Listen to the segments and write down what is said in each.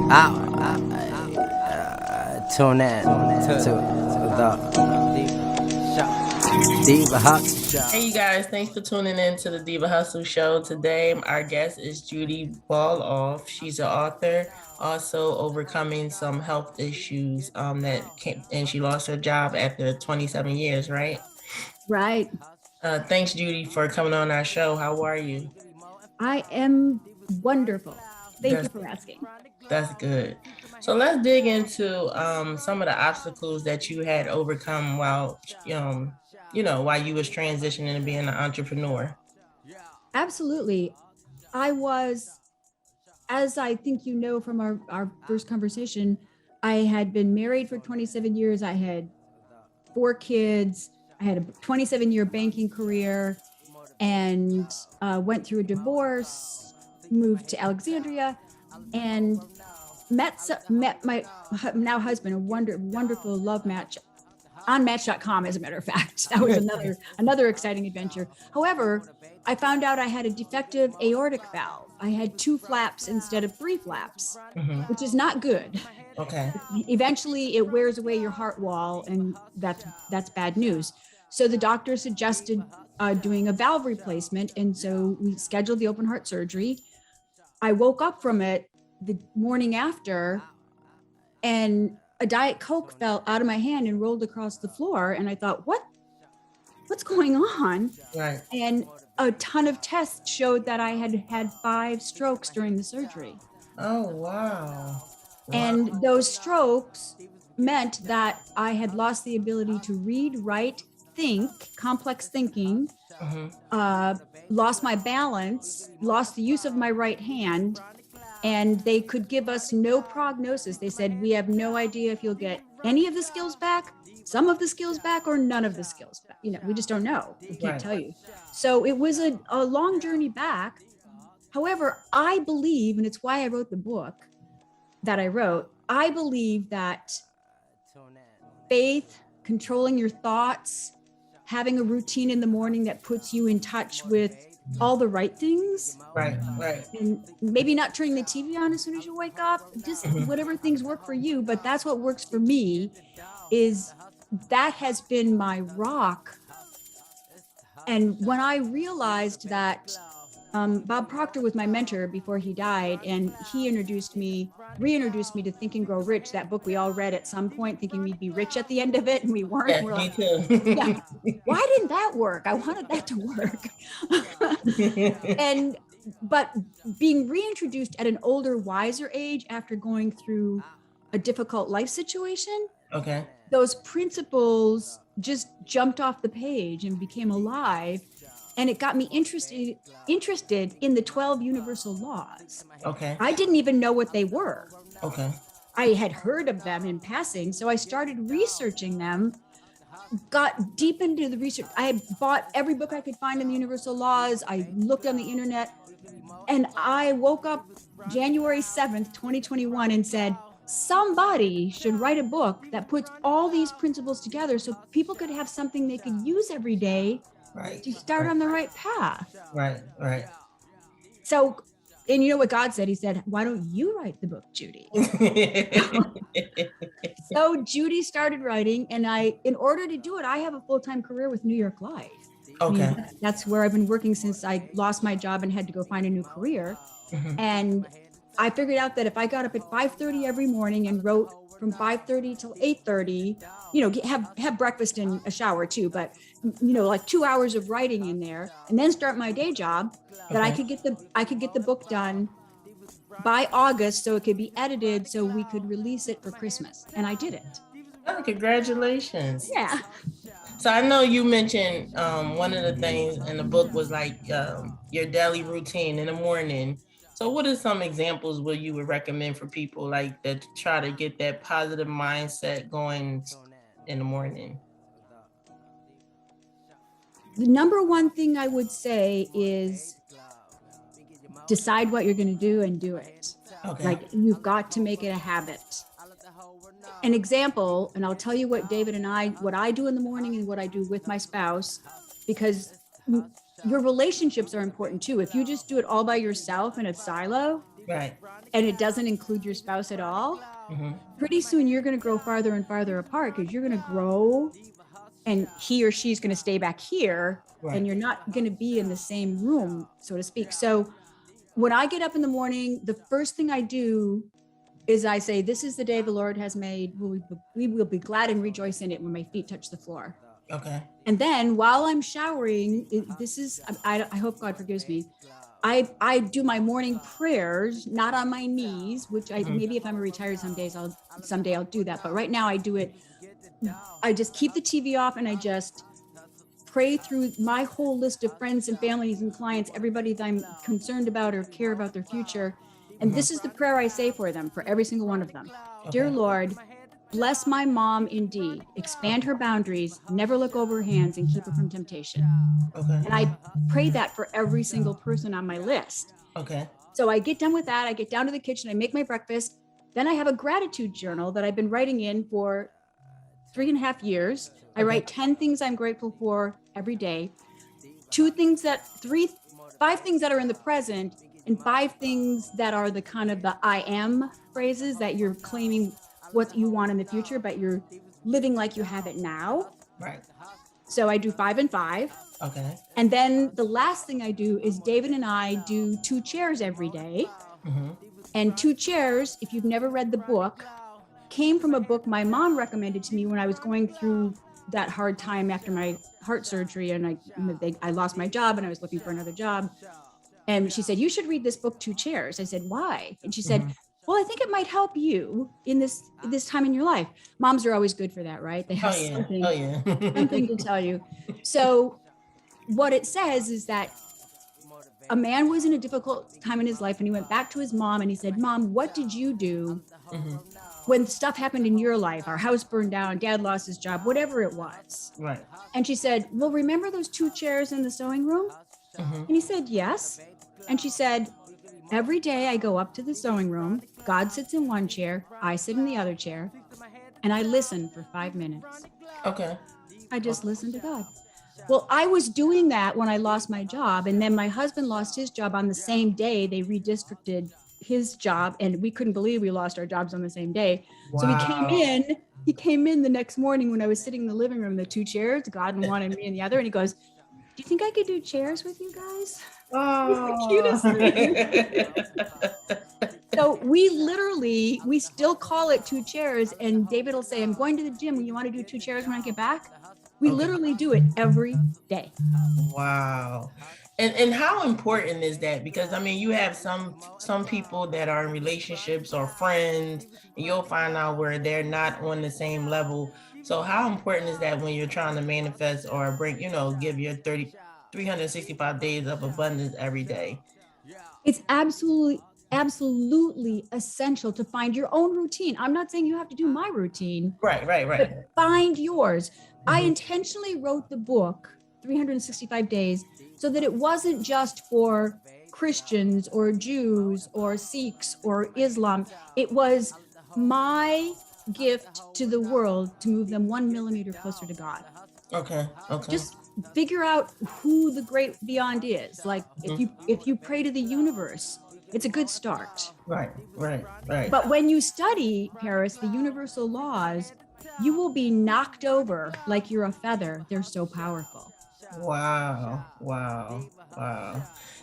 Tune in to the Diva Hustle Show. Hey, you guys, thanks for tuning in to the Diva Hustle Show. Today, our guest is Judy Balloff. She's an author, also overcoming some health issues and she lost her job after 27 years, right? Right. Thanks, Judy, for coming on our show. How are you? I am wonderful. Thank you for asking. That's good. So let's dig into some of the obstacles that you had overcome while while you was transitioning to being an entrepreneur. Absolutely. I was, as I think you know from our first conversation, I had been married for 27 years. I had 4 kids. I had a 27-year banking career and went through a divorce, moved to Alexandria, and met my now husband, a wonderful love match on Match.com, as a matter of fact. That was another exciting adventure. However, I found out I had a defective aortic valve. I had 2 flaps instead of 3 flaps, which is not good. Okay. Eventually, it wears away your heart wall, and that's bad news. So the doctor suggested doing a valve replacement, and so we scheduled the open heart surgery. I woke up from it the morning after, and a Diet Coke fell out of my hand and rolled across the floor. And I thought, what's going on? Right. And a ton of tests showed that I had had 5 strokes during the surgery. Oh, wow. And those strokes meant that I had lost the ability to read, write, think, complex thinking, lost my balance, lost the use of my right hand. And they could give us no prognosis. They said, we have no idea if you'll get any of the skills back, some of the skills back, or none of the skills back. We just don't know. We can't tell you. So it was a long journey back. However, I believe, and it's why I wrote the book that I wrote, I believe that faith, controlling your thoughts, having a routine in the morning that puts you in touch with all the right things. Right. And maybe not turning the TV on as soon as you wake up, just whatever things work for you. But that's what works for me, is that has been my rock. And when I realized that Bob Proctor was my mentor before he died, and he reintroduced me to Think and Grow Rich, that book we all read at some point, thinking we'd be rich at the end of it, and we weren't. Yeah, We're me like, too. yeah, why didn't that work? I wanted that to work. But being reintroduced at an older, wiser age after going through a difficult life situation, Okay. those principles just jumped off the page and became alive. And it got me interested in the 12 universal laws. Okay. I didn't even know what they were. Okay. I had heard of them in passing. So I started researching them, got deep into the research. I had bought every book I could find in the universal laws. I looked on the internet, and I woke up January 7th, 2021 and said, somebody should write a book that puts all these principles together so people could have something they could use every day to start on the right path. Right. So, and you know what God said? He said, why don't you write the book, Judy? So Judy started writing, and in order to do it, I have a full-time career with New York Life. Okay. I mean, that's where I've been working since I lost my job and had to go find a new career. And I figured out that if I got up at 5:30 every morning and wrote from 5:30 till 8:30, have breakfast and a shower too, but like 2 hours of writing in there, and then start my day job, that I could get the book done by August, so it could be edited, so we could release it for Christmas. And I did it. Oh, congratulations. Yeah. So I know you mentioned one of the things in the book was like your daily routine in the morning. So what are some examples where you would recommend for people like that to try to get that positive mindset going in the morning? The number one thing I would say is decide what you're going to do and do it. Okay. Like, you've got to make it a habit. An example, and I'll tell you what I do in the morning and what I do with my spouse, because your relationships are important too. If you just do it all by yourself in a silo, Right. and it doesn't include your spouse at all, pretty soon you're going to grow farther and farther apart because you're going to grow and he or she's going to stay back here, and you're not going to be in the same room, so to speak. So when I get up in the morning, the first thing I do is I say, this is the day the Lord has made. We will be glad and rejoice in it when my feet touch the floor. Okay. And then while I'm showering, I hope God forgives me. I do my morning prayers, not on my knees, which maybe if I'm retired someday I'll do that. But right now I do it. I just keep the TV off and I just pray through my whole list of friends and families and clients, everybody that I'm concerned about or care about their future. And this is the prayer I say for them, for every single one of them. Okay. Dear Lord, bless my mom indeed, expand her boundaries, never look over her hands, and keep her from temptation. Okay. And I pray that for every single person on my list. Okay. So I get done with that. I get down to the kitchen, I make my breakfast. Then I have a gratitude journal that I've been writing in for 3.5 years. I write 10 things I'm grateful for every day. 5 things that are in the present, and 5 things that are the kind of the I am phrases that you're claiming what you want in the future, but you're living like you have it now. Right. So I do 5 and 5. Okay. And then the last thing I do is David and I do 2 chairs every day. And 2 chairs, if you've never read the book, came from a book my mom recommended to me when I was going through that hard time after my heart surgery, and I lost my job and I was looking for another job. And she said, you should read this book, 2 Chairs. I said, why? And she said, well, I think it might help you in this time in your life. Moms are always good for that, right? They have something to tell you. So what it says is that a man was in a difficult time in his life and he went back to his mom and he said, Mom, what did you do when stuff happened in your life? Our house burned down, Dad lost his job, whatever it was. Right. And she said, well, remember those 2 chairs in the sewing room? And he said, yes. And she said, every day I go up to the sewing room, God sits in one chair, I sit in the other chair, and I listen for 5 minutes. Okay. I just listen to God. Well, I was doing that when I lost my job, and then my husband lost his job on the same day. They redistricted his job, and we couldn't believe we lost our jobs on the same day. Wow. So he came in the next morning when I was sitting in the living room, the 2 chairs, God in one and me in the other, and he goes, do you think I could do chairs with you guys? Oh, the cutest thing. So we still call it 2 chairs, and David will say, I'm going to the gym. You want to do 2 chairs when I get back? We literally do it every day. Wow. And how important is that? Because I mean, you have some people that are in relationships or friends, and you'll find out where they're not on the same level. So how important is that when you're trying to manifest or bring, give your 365 days of abundance every day? It's absolutely essential to find your own routine. I'm not saying you have to do my routine. Right. But find yours. I intentionally wrote the book, 365 Days, so that it wasn't just for Christians or Jews or Sikhs or Islam. It was my gift to the world to move them 1 millimeter closer to God. Okay. Just figure out who the great beyond is. Like if you pray to the universe, it's a good start. Right. But when you study, Paris, the universal laws, you will be knocked over like you're a feather. They're so powerful. Wow.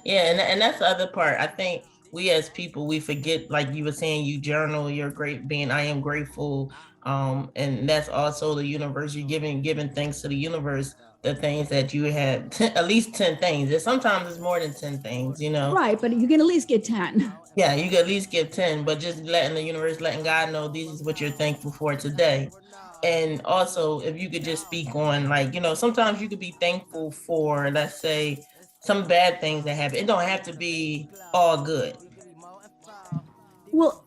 Yeah, and that's the other part. I think we as people, we forget, like you were saying, you journal, you're great being, I am grateful. And that's also the universe. You're giving thanks to the universe, the things that you had, at least 10 things. And sometimes it's more than 10 things, Right, but you can at least get 10. Yeah, you can at least get 10, but just letting the universe, letting God know this is what you're thankful for today. And also, if you could just speak on, sometimes you could be thankful for, let's say, some bad things that happen. It don't have to be all good. Well,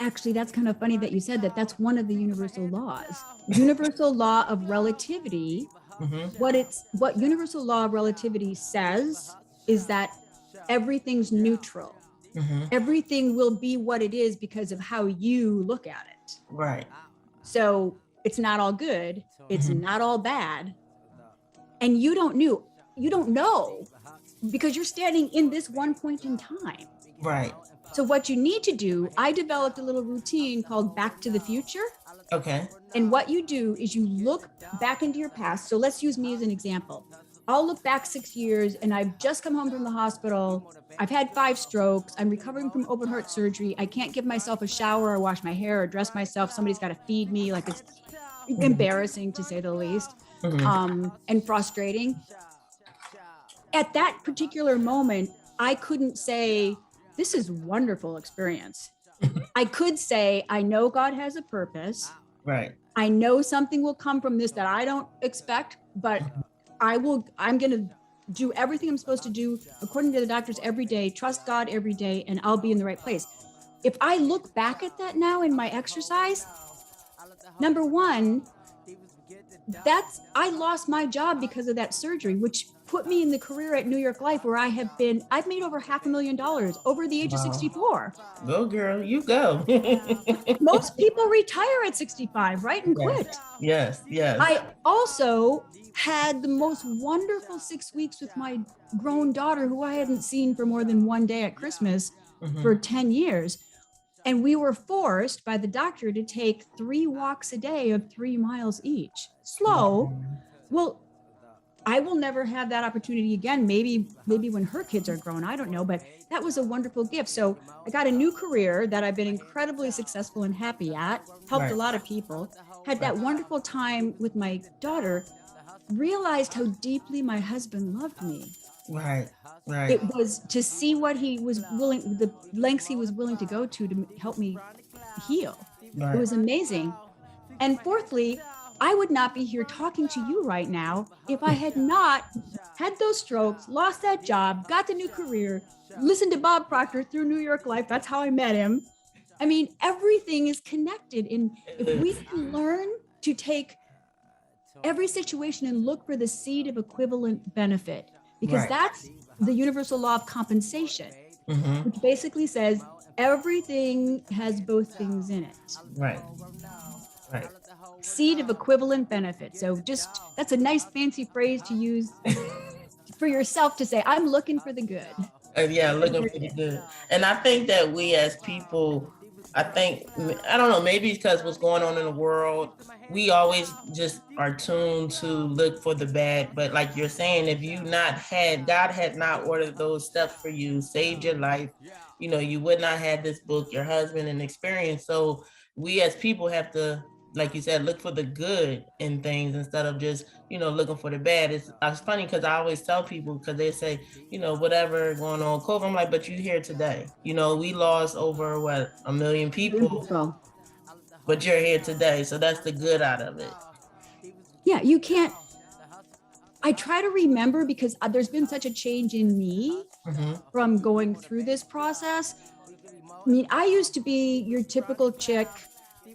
actually, that's kind of funny that you said that. That's one of the universal laws. Universal law of relativity. What universal law of relativity says is that everything's neutral. Everything will be what it is because of how you look at it. Right. So it's not all good. It's not all bad. And you don't know because you're standing in this one point in time. Right. So what you need to do, I developed a little routine called Back to the Future. Okay. And what you do is you look back into your past. So let's use me as an example. I'll look back 6 years and I've just come home from the hospital. I've had 5 strokes. I'm recovering from open heart surgery. I can't give myself a shower or wash my hair or dress myself. Somebody's got to feed me. Like, it's embarrassing to say the least, and frustrating. At that particular moment, I couldn't say, this is a wonderful experience. I could say, I know God has a purpose. Right. I know something will come from this that I don't expect, but I'm going to do everything I'm supposed to do according to the doctors every day, trust God every day, and I'll be in the right place. If I look back at that now in my exercise, number one, I lost my job because of that surgery, which put me in the career at New York Life where I've made over $500,000 over the age of 64. Go girl, you go. Most people retire at 65, right? And quit. Yes. I also had the most wonderful 6 weeks with my grown daughter, who I hadn't seen for more than one day at Christmas for 10 years. And we were forced by the doctor to take 3 walks a day of 3 miles each. Slow. Well, I will never have that opportunity again. Maybe when her kids are grown, I don't know, but that was a wonderful gift. So I got a new career that I've been incredibly successful and happy at, helped a lot of people, had that wonderful time with my daughter, realized how deeply my husband loved me. Right. It was to see what he was willing, the lengths he was willing to go to help me heal. It was amazing. And fourthly, I would not be here talking to you right now if I had not had those strokes, lost that job, got the new career, listened to Bob Proctor through New York Life. That's how I met him. I mean, everything is connected. And if we can learn to take every situation and look for the seed of equivalent benefit, because that's the universal law of compensation, which basically says everything has both things in it. Right. Seed of equivalent benefit. So that's a nice fancy phrase to use for yourself to say, I'm looking for the good. Looking for the good. And I think that we as people, I don't know, maybe because what's going on in the world, we always just are tuned to look for the bad. But like you're saying, if God had not ordered those steps for you, saved your life, you would not have this book, your husband, and experience. So we as people have to, like you said, look for the good in things instead of just, looking for the bad. It's funny because I always tell people, because they say, whatever going on COVID, I'm like, but you here today. We lost over 1 million people, but you're here today. So that's the good out of it. Yeah, you can't. I try to remember, because there's been such a change in me from going through this process. I mean, I used to be your typical chick.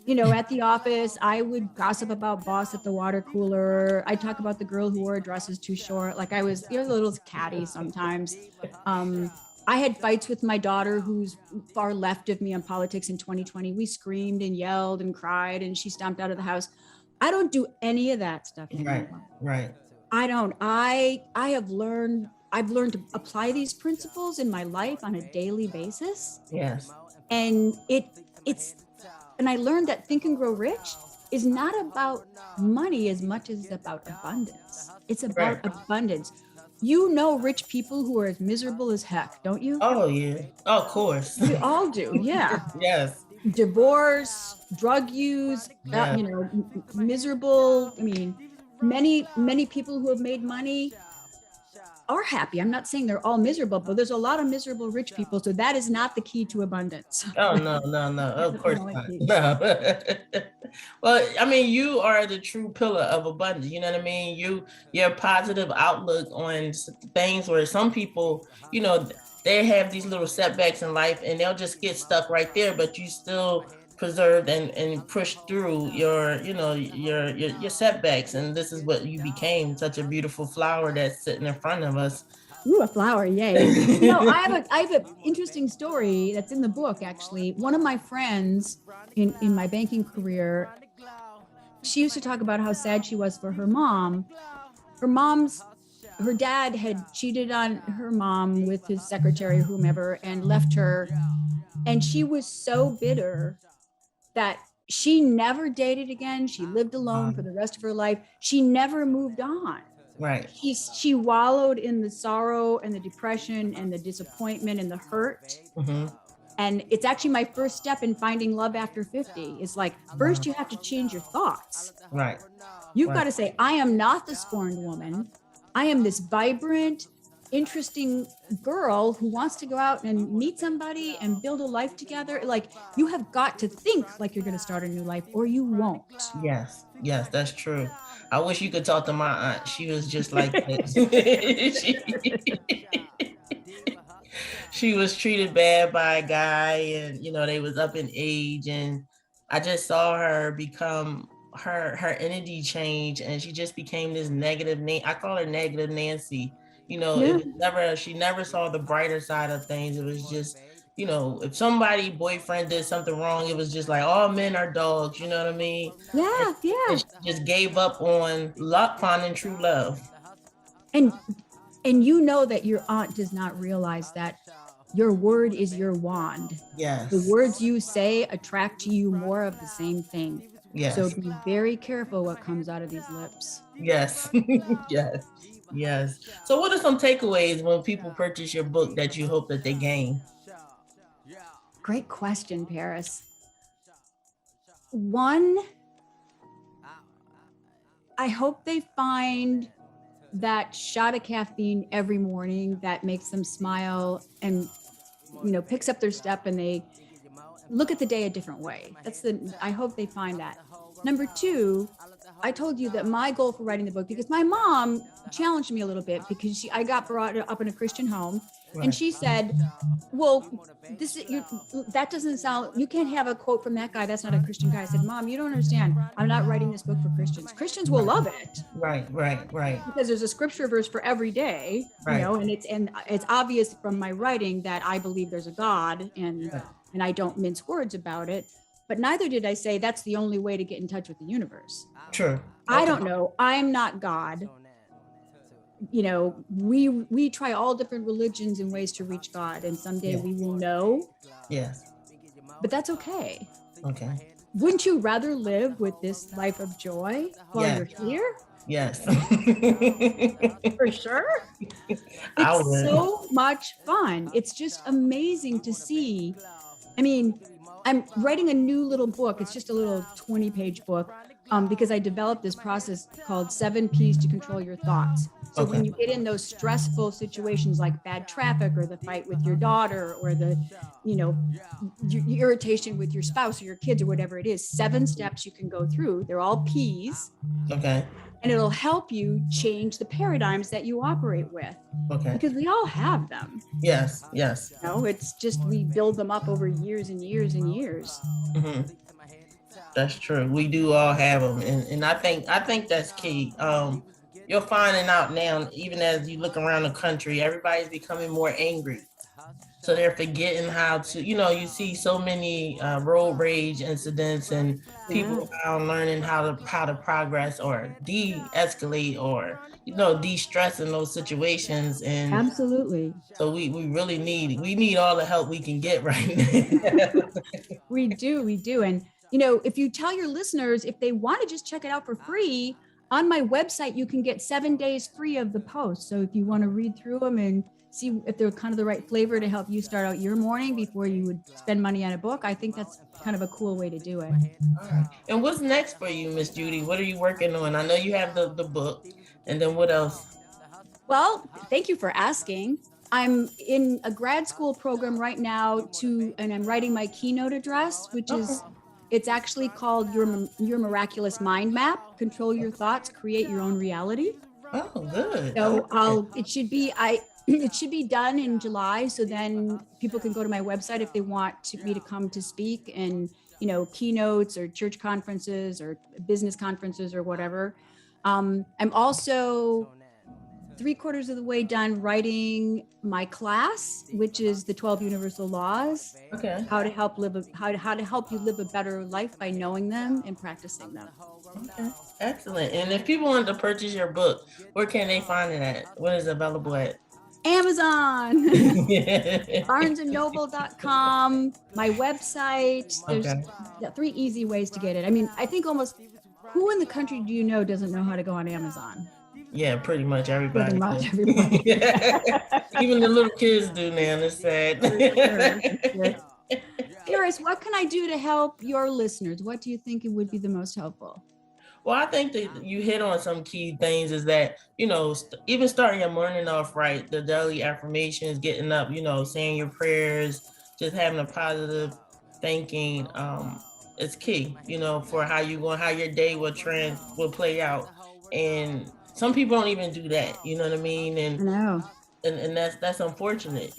At the office, I would gossip about boss at the water cooler. I'd talk about the girl who wore her dresses too short. Like I was, a little catty sometimes. I had fights with my daughter, who's far left of me on politics in 2020. We screamed and yelled and cried, and she stomped out of the house. I don't do any of that stuff anymore. Right. I don't. I've learned to apply these principles in my life on a daily basis. Yes. And and I learned that Think and Grow Rich is not about money as much as it's about abundance. It's about abundance. Rich people who are as miserable as heck, don't you? Oh, yeah. Oh, of course. We all do, yeah. Yes. Divorce, drug use, miserable. I mean, many people who have made money are happy. I'm not saying they're all miserable, but there's a lot of miserable rich people. So that is not the key to abundance. Oh, no. Of course not. No. Well, I mean, you are the true pillar of abundance. You know what I mean? Your positive outlook on things where some people, they have these little setbacks in life and they'll just get stuck right there, but you still preserved and pushed through your setbacks, and this is what you became, such a beautiful flower that's sitting in front of us. Ooh, a flower, yay. I have an interesting story that's in the book, actually. One of my friends in my banking career, she used to talk about how sad she was for her mom. Her dad had cheated on her mom with his secretary or whomever and left her And she was so bitter that she never dated again. She lived alone for the rest of her life. She never moved on. Right. She wallowed in the sorrow and the depression and the disappointment and the hurt. Mm-hmm. And it's actually my first step in finding love after 50. It's like, first you have to change your thoughts. Right. You've got to say, I am not the scorned woman. I am this vibrant, interesting girl who wants to go out and meet somebody and build a life together. Like, you have got to think like you're going to start a new life, or you won't. Yes, that's true. I wish you could talk to my aunt. She was just like this. She was treated bad by a guy, and they was up in age, and I just saw her become her energy change, and she just became this negative I call her negative Nancy. It was she never saw the brighter side of things. It was just, if somebody boyfriend did something wrong, it was just like, all men are dogs, you know what I mean? Yeah. And she just gave up on finding true love. And that your aunt does not realize that your word is your wand. Yes. The words you say attract to you more of the same thing. Yes. So be very careful what comes out of these lips. Yes. Yes. So what are some takeaways when people purchase your book that you hope that they gain? Great question, Paris. One, I hope they find that shot of caffeine every morning that makes them smile and, picks up their step, and they look at the day a different way. I hope they find that. Number two, I told you that my goal for writing the book, because my mom challenged me a little bit, because I got brought up in a Christian home. Right. And she said, well, that doesn't sound, you can't have a quote from that guy. That's not a Christian guy. I said, Mom, you don't understand. I'm not writing this book for Christians. Christians will love it. Right. Because there's a scripture verse for every day, and it's obvious from my writing that I believe there's a God, and I don't mince words about it. But neither did I say that's the only way to get in touch with the universe. True. Okay. I don't know. I'm not God. We try all different religions and ways to reach God, and someday we will know. Yes. But that's okay. Okay. Wouldn't you rather live with this life of joy while you're here? Yes. For sure. It's so much fun. It's just amazing to see. I mean, I'm writing a new little book. It's just a little 20-page book, because I developed this process called 7 P's to control your thoughts. So when you get in those stressful situations like bad traffic, or the fight with your daughter, or the, your irritation with your spouse or your kids or whatever it is, 7 steps you can go through. They're all P's. Okay. And it'll help you change the paradigms that you operate with. Okay. Because we all have them. Yes. It's just, we build them up over years and years and years. Mm-hmm. That's true. We do all have them. And I think that's key. You're finding out now, even as you look around the country, everybody's becoming more angry. So they're forgetting how to, you see so many road rage incidents, and people are learning how to progress or de-escalate, or, de-stress in those situations. And absolutely. So we really need all the help we can get right now. We do. And, if you tell your listeners, if they want to just check it out for free, on my website, you can get 7 days free of the posts. So if you want to read through them and see if they're kind of the right flavor to help you start out your morning before you would spend money on a book, I think that's kind of a cool way to do it. All right. And what's next for you, Miss Judy? What are you working on? I know you have the book, and then what else? Well, thank you for asking. I'm in a grad school program right now and I'm writing my keynote address, which is, it's actually called Your Miraculous Mind Map. Control your thoughts, create your own reality. Oh, good. So it should be done in July. So then people can go to my website if they want me to come to speak, and, keynotes or church conferences or business conferences or whatever. I'm also 3/4 of the way done writing my class, which is the 12 Universal Laws. Okay. How to help you live a better life by knowing them and practicing them. Okay. Excellent. And if people want to purchase your book, where can they find it at? What is it available at? Amazon, barnesandnoble.com, my website. There's Okay. 3 easy ways to get it. I mean, I think almost who in the country do you know doesn't know how to go on Amazon? Yeah, pretty much everybody. Pretty much everybody. Even the little kids do now. It's sad. Iris, what can I do to help your listeners? What do you think it would be the most helpful? Well, I think that you hit on some key things is that, even starting your morning off right, the daily affirmations, getting up, saying your prayers, just having a positive thinking, is key, for how your day will play out. And some people don't even do that, you know what I mean? And that's unfortunate,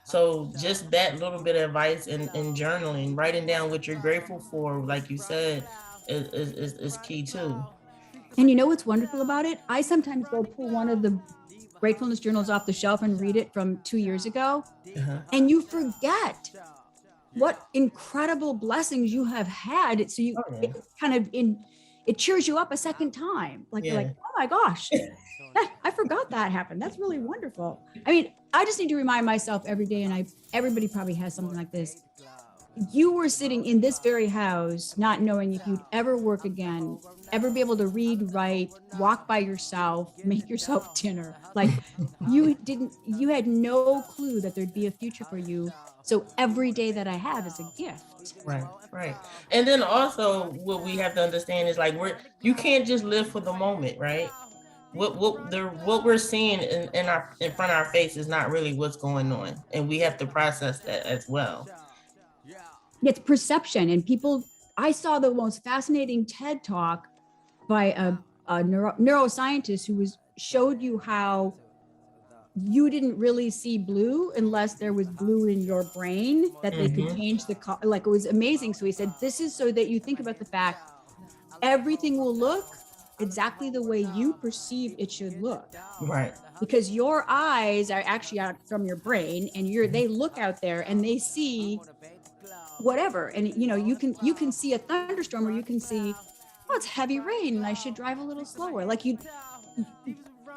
So just that little bit of advice and journaling, writing down what you're grateful for, like you said, is key too. And you know what's wonderful about it? I sometimes go pull one of the gratefulness journals off the shelf and read it from 2 years ago, and you forget what incredible blessings you have had. So it cheers you up a second time. You're like, oh my gosh, I forgot that happened. That's really wonderful. I mean, I just need to remind myself every day, and everybody probably has something like this. You were sitting in this very house, not knowing if you'd ever work again, ever be able to read, write, walk by yourself, make yourself dinner. You had no clue that there'd be a future for you. So every day that I have is a gift. Right. And then also what we have to understand is you can't just live for the moment, right? What we're seeing in front of our face is not really what's going on. And we have to process that as well. It's perception, and I saw the most fascinating TED talk by a neuroscientist who showed you how you didn't really see blue unless there was blue in your brain, that they could change the color. It was amazing. So he said, this is so that you think about the fact everything will look exactly the way you perceive it should look. Right. Because your eyes are actually out from your brain, and they look out there and they see whatever. And you can see a thunderstorm, or you can see, oh, it's heavy rain and I should drive a little slower.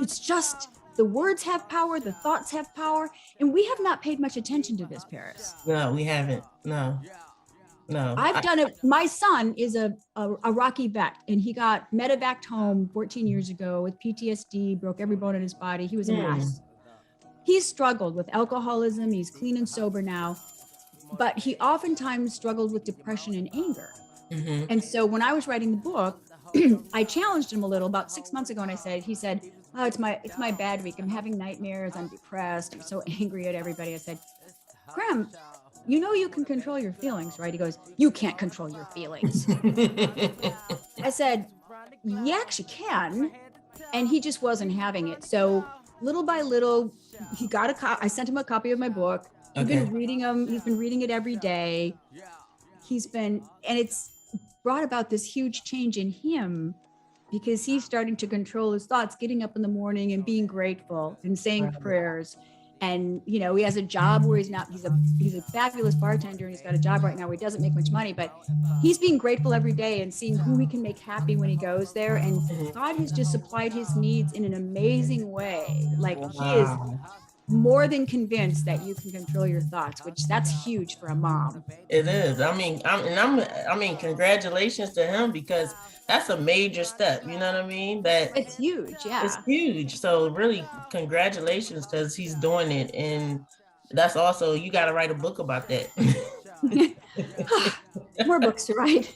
It's just the words have power, the thoughts have power, and we have not paid much attention to this, Paris. No, we haven't. No. I've done it. My son is a Rocky vet, and he got medevaced home 14 years ago with PTSD, broke every bone in his body. He was a mess. He's struggled with alcoholism. He's clean and sober now, but he oftentimes struggled with depression and anger. And so when I was writing the book, I challenged him a little about 6 months ago, and he said, oh, it's my bad week. I'm having nightmares. I'm depressed. I'm so angry at everybody. I said, Graham, you can control your feelings, right? He goes, you can't control your feelings. I said, you actually can. And he just wasn't having it. So little by little, he got I sent him a copy of my book. He's been reading them. He's been reading it every day. And it's brought about this huge change in him, because he's starting to control his thoughts, getting up in the morning and being grateful and saying prayers. And, he has a job where he's a fabulous bartender, and he's got a job right now where he doesn't make much money, but he's being grateful every day and seeing who he can make happy when he goes there. And God has just supplied his needs in an amazing way. He is more than convinced that you can control your thoughts, which that's huge for a mom. It is. I mean, congratulations to him, because that's a major step. You know what I mean? It's huge. Yeah. It's huge. So really, congratulations, because he's doing it. And that's also, you got to write a book about that. More books to write.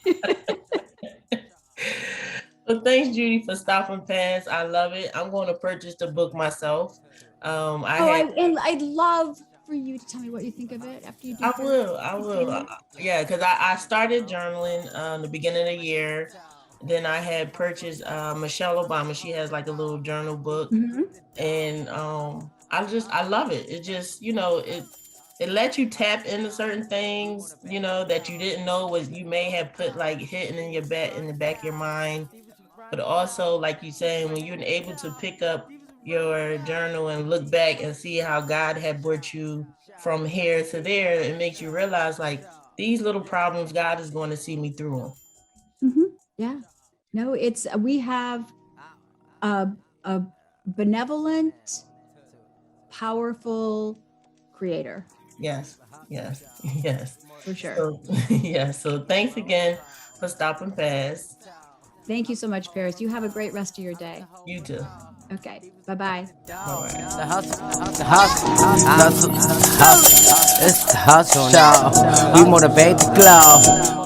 Well, thanks, Judy, for stopping past. I love it. I'm going to purchase the book myself. I'd love for you to tell me what you think of it after you do. I will. Yeah, because I started journaling the beginning of the year. Then I had purchased Michelle Obama. She has a little journal book, and I love it. It just, it lets you tap into certain things, that you didn't know you may have put hidden in the back of your mind. But also, like you saying, when you're able to pick up your journal and look back and see how God had brought you from here to there, it makes you realize these little problems, God is going to see me through them. Yeah. No, we have a benevolent powerful creator. Yes, yes, yes. For sure. So, yeah, so thanks again for stopping past. Thank you so much, Paris. You have a great rest of your day. You too. Okay. Bye-bye. Bye-bye. The hustle. It's the hustle show. We motivate the glow.